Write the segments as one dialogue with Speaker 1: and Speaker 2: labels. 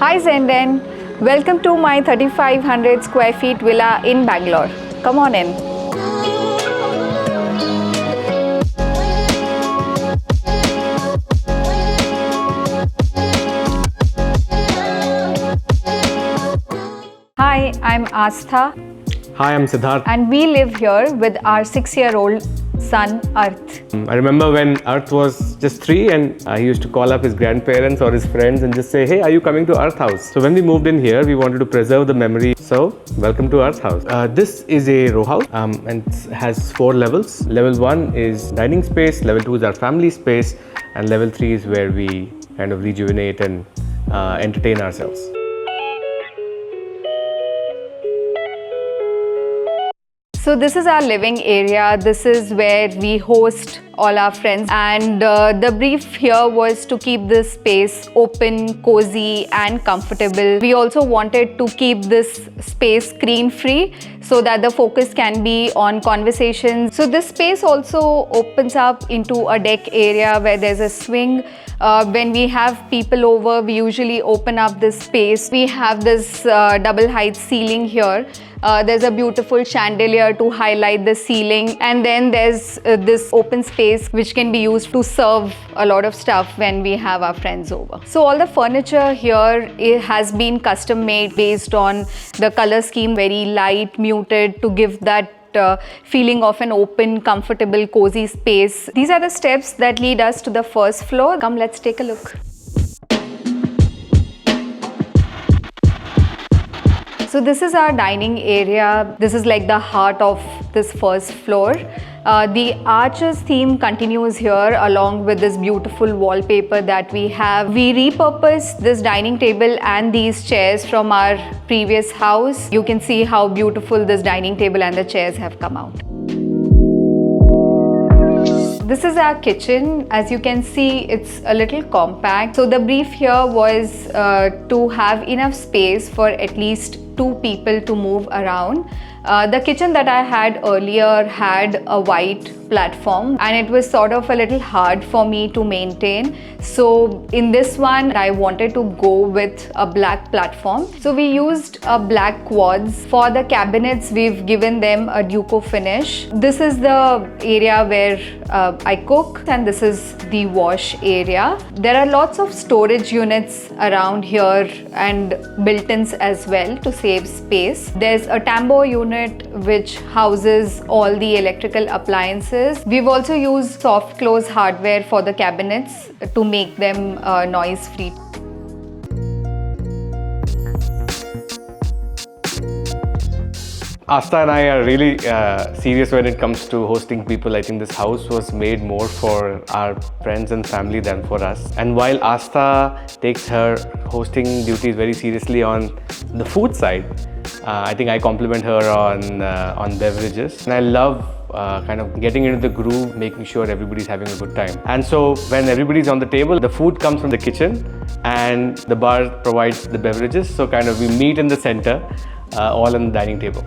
Speaker 1: Hi Zenden, welcome to my 3500 square feet villa in Bangalore. Come on in. Hi, I'm Astha.
Speaker 2: Hi, I'm Siddharth.
Speaker 1: And we live here with our 6-year-old son, Arth.
Speaker 2: I remember when Arth was just 3 and he used to call up his grandparents or his friends and just say, hey, are you coming to Arth House? So when we moved in here, we wanted to preserve the memory. So welcome to Arth House. This is a row house and it has 4 levels. Level 1 is dining space, level 2 is our family space, and level 3 is where we kind of rejuvenate and entertain ourselves.
Speaker 1: So this is our living area. This is where we host all our friends, and the brief here was to keep this space open, cozy and comfortable. We also wanted to keep this space screen free so that the focus can be on conversations. So this space also opens up into a deck area where there's a swing. When we have people over, we usually open up this space. We have this double height ceiling here. There's a beautiful chandelier to highlight the ceiling, and then there's this open space which can be used to serve a lot of stuff when we have our friends over. So all the furniture here has been custom made based on the color scheme, very light, muted, to give that feeling of an open, comfortable, cozy space. These are the steps that lead us to the first floor. Come, let's take a look. So this is our dining area. This is like the heart of this first floor. The arches theme continues here along with this beautiful wallpaper that we have. We repurposed this dining table and these chairs from our previous house. You can see how beautiful this dining table and the chairs have come out. This is our kitchen. As you can see, it's a little compact. So the brief here was to have enough space for at least 2 people to move around. The kitchen that I had earlier had a white platform and it was sort of a little hard for me to maintain. So in this one, I wanted to go with a black platform. So we used a black quartz. For the cabinets, we've given them a Duco finish. This is the area where I cook, and this is the wash area. There are lots of storage units around here and built-ins as well to save space. There's a tambour unit which houses all the electrical appliances. We've also used soft close hardware for the cabinets to make them noise free.
Speaker 2: Astha and I are really serious when it comes to hosting people. I think this house was made more for our friends and family than for us. And while Astha takes her hosting duties very seriously on the food side, I think I compliment her on beverages. And I love kind of getting into the groove, making sure everybody's having a good time. And so when everybody's on the table, the food comes from the kitchen and the bar provides the beverages. So kind of we meet in the center, all on the dining table.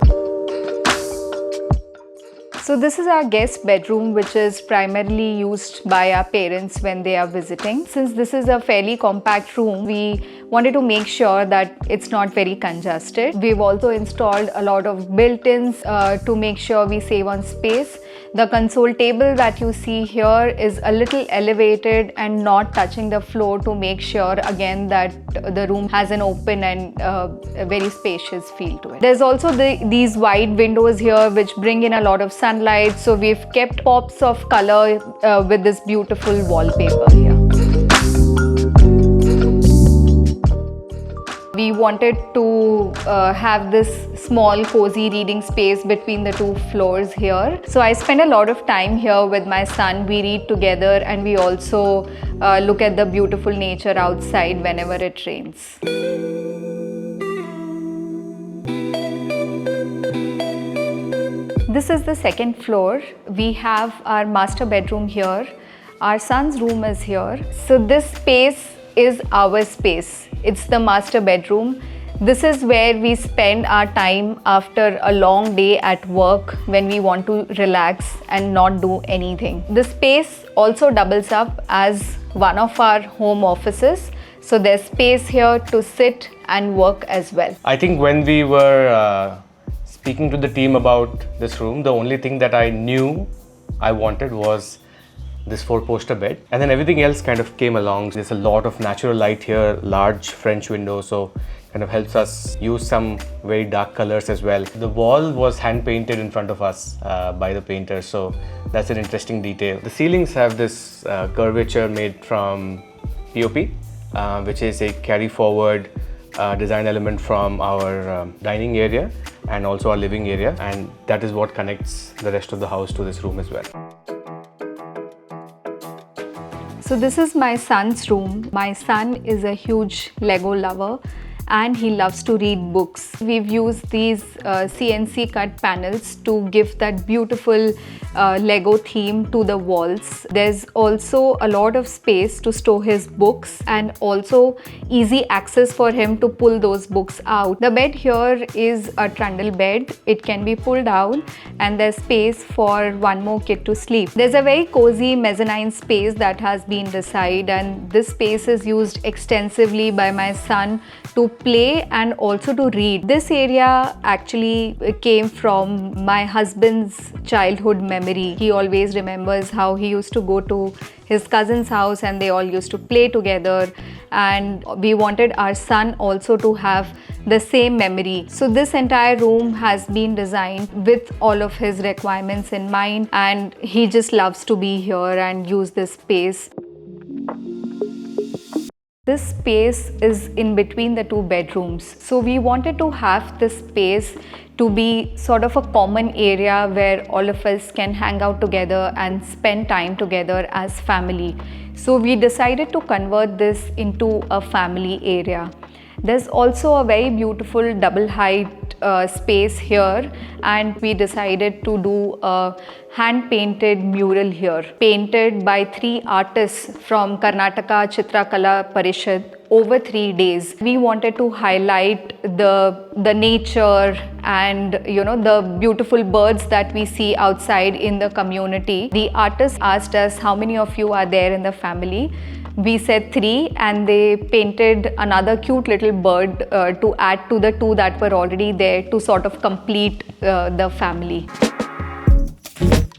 Speaker 1: So this is our guest bedroom, which is primarily used by our parents when they are visiting. Since this is a fairly compact room, we wanted to make sure that it's not very congested. We've also installed a lot of built-ins to make sure we save on space. The console table that you see here is a little elevated and not touching the floor to make sure again that the room has an open and a very spacious feel to it. There's also these wide windows here which bring in a lot of sunlight, so we've kept pops of color with this beautiful wallpaper here. We wanted to have this small cozy reading space between the 2 floors here. So I spend a lot of time here with my son. We read together and we also look at the beautiful nature outside whenever it rains. This is the 2nd floor. We have our master bedroom here. Our son's room is here. So this space is our space. It's the master bedroom. This is where we spend our time after a long day at work when we want to relax and not do anything. The space also doubles up as one of our home offices. So there's space here to sit and work as well.
Speaker 2: I think when we were speaking to the team about this room, the only thing that I knew I wanted was this 4-poster bed, and then everything else kind of came along. There's a lot of natural light here, large French window, so kind of helps us use some very dark colors as well. The wall was hand painted in front of us by the painter, so that's an interesting detail. The ceilings have this curvature made from POP, which is a carry forward design element from our dining area and also our living area, and that is what connects the rest of the house to this room as well.
Speaker 1: So this is my son's room. My son is a huge Lego lover and he loves to read books. We've used these CNC cut panels to give that beautiful Lego theme to the walls. There's also a lot of space to store his books and also easy access for him to pull those books out. The bed here is a trundle bed. It can be pulled down and there's space for one more kid to sleep. There's a very cozy mezzanine space that has been designed, and this space is used extensively by my son to play and also to read. This area actually came from my husband's childhood memory. He always remembers how he used to go to his cousin's house and they all used to play together, and we wanted our son also to have the same memory. So this entire room has been designed with all of his requirements in mind, and he just loves to be here and use this space. This space is in between the two bedrooms. So we wanted to have this space to be sort of a common area where all of us can hang out together and spend time together as family. So we decided to convert this into a family area. There's also a very beautiful double height space here, and we decided to do a hand painted mural here, painted by 3 artists from Karnataka Chitrakala Parishad over 3 days. We wanted to highlight the nature and the beautiful birds that we see outside in the community. The artists asked us how many of you are there in the family. We said 3, and they painted another cute little bird to add to the 2 that were already there to sort of complete the family.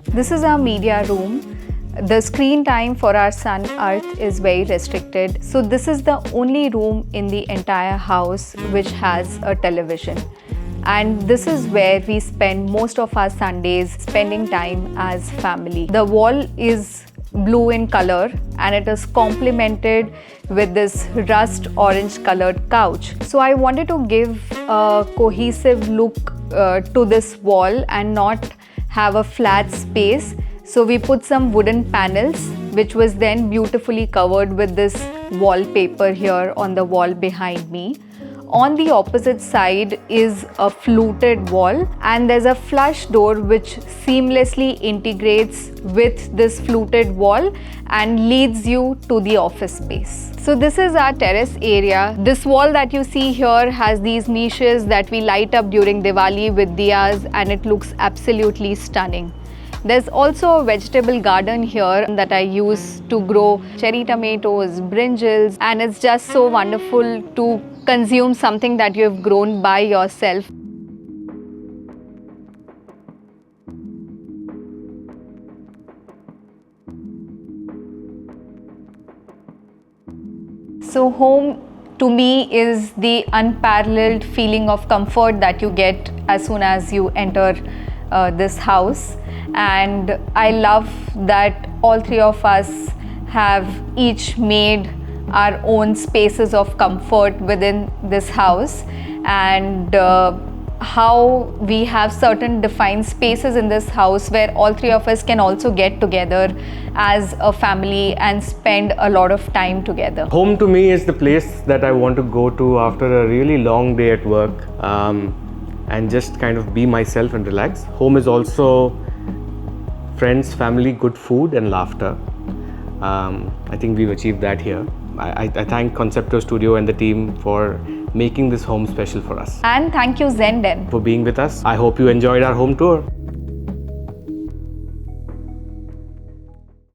Speaker 1: This is our media room. The screen time for our son Arth is very restricted. So this is the only room in the entire house which has a television. And this is where we spend most of our Sundays spending time as family. The wall is blue in color and it is complemented with this rust orange colored couch. So I wanted to give a cohesive look to this wall and not have a flat space. So we put some wooden panels, which was then beautifully covered with this wallpaper here on the wall behind me. On the opposite side is a fluted wall, and there's a flush door which seamlessly integrates with this fluted wall and leads you to the office space. So this is our terrace area. This wall that you see here has these niches that we light up during Diwali with diyas, and it looks absolutely stunning. There's also a vegetable garden here that I use to grow cherry tomatoes, brinjals, and it's just so wonderful to consume something that you have grown by yourself. So home to me is the unparalleled feeling of comfort that you get as soon as you enter this house. And I love that all 3 of us have each made our own spaces of comfort within this house, and how we have certain defined spaces in this house where all 3 of us can also get together as a family and spend a lot of time together.
Speaker 2: Home to me is the place that I want to go to after a really long day at work and just kind of be myself and relax. Home is also friends, family, good food and laughter. I think we've achieved that here. I thank Concepto Studio and the team for making this home special for us.
Speaker 1: And thank you Zenden
Speaker 2: for being with us. I hope you enjoyed our home tour.